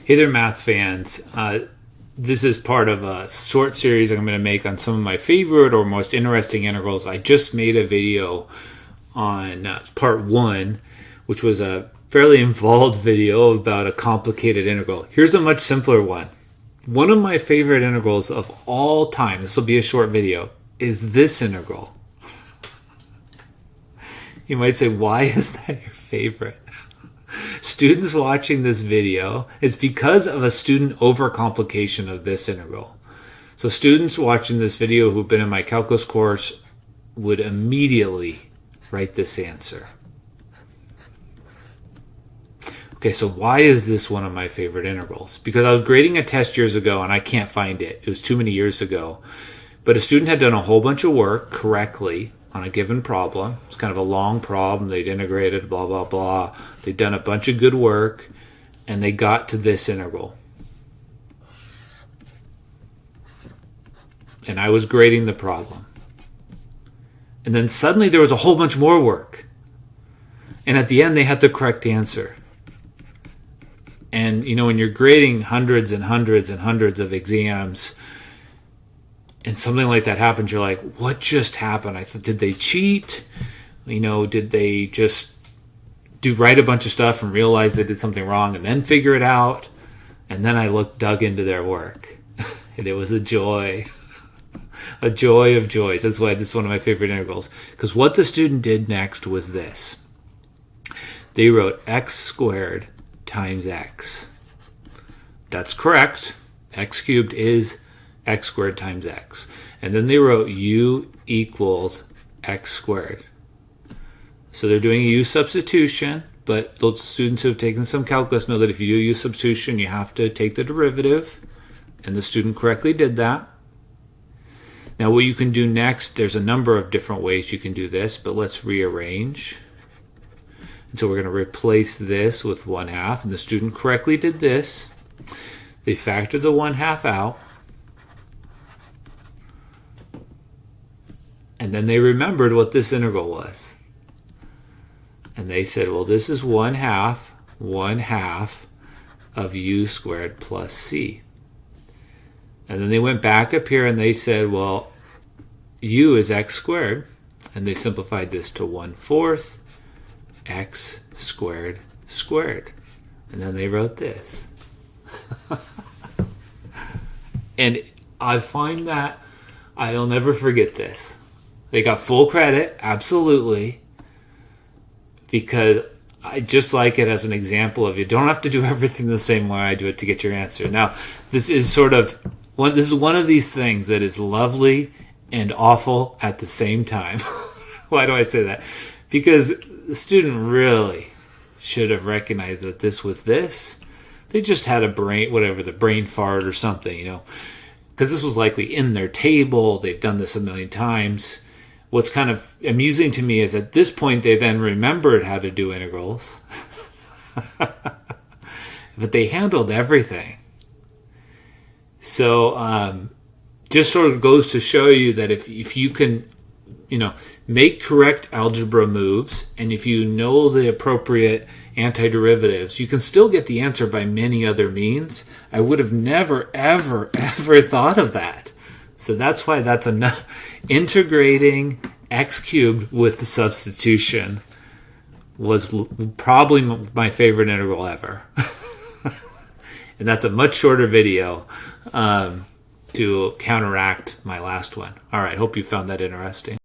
Hey there, math fans. This is part of a short series I'm going to make on some of my favorite or most interesting integrals. I just made a video on part one, which was a fairly involved video about a complicated integral. Here's a much simpler one. One of my favorite integrals of all time, this will be a short video, is this integral. You might say, why is that your favorite? Students watching this video, it's because of a student overcomplication of this integral. So students watching this video who've been in my calculus course would immediately write this answer. Okay, so why is this one of my favorite integrals? Because I was grading a test years ago and I can't find it. It was too many years ago. But a student had done a whole bunch of work correctly on a given problem. It's kind of a long problem. They'd integrated, blah, blah, blah. They'd done a bunch of good work, and they got to this integral. And I was grading the problem. And then suddenly there was a whole bunch more work. And at the end, they had the correct answer. And, you know, when you're grading hundreds and hundreds and hundreds of exams, and something like that happens, you're like, what just happened? I thought, did they cheat? You know, did they just write a bunch of stuff and realize they did something wrong and then figure it out? And then I dug into their work. And it was a joy. A joy of joys. That's why this is one of my favorite integrals. Because what the student did next was this. They wrote x squared times x. That's correct. X cubed is x squared times x. And then they wrote u equals x squared. So they're doing a u substitution, but those students who have taken some calculus know that if you do u substitution, you have to take the derivative, and the student correctly did that. Now what you can do next, there's a number of different ways you can do this, but let's rearrange. And so we're going to replace this with 1/2, and the student correctly did this. They factored the 1/2 out. And then they remembered what this integral was. And they said, well, this is 1/2 of u squared plus c. And then they went back up here and they said, well, u is x squared. And they simplified this to 1/4 x squared squared. And then they wrote this. And I find that I'll never forget this. They got full credit, absolutely, because I just like it as an example of you don't have to do everything the same way I do it to get your answer. Now, this is one of these things that is lovely and awful at the same time. Why do I say that? Because the student really should have recognized that this was this. They just had a brain fart or something, you know, because this was likely in their table. They've done this a million times. What's kind of amusing to me is at this point they then remembered how to do integrals. But they handled everything. So just sort of goes to show you that if you can, you know, make correct algebra moves, and if you know the appropriate antiderivatives, you can still get the answer by many other means. I would have never, ever, ever thought of that. So that's why that's enough. Integrating x cubed with the substitution was probably my favorite integral ever. And that's a much shorter video to counteract my last one. All right, hope you found that interesting.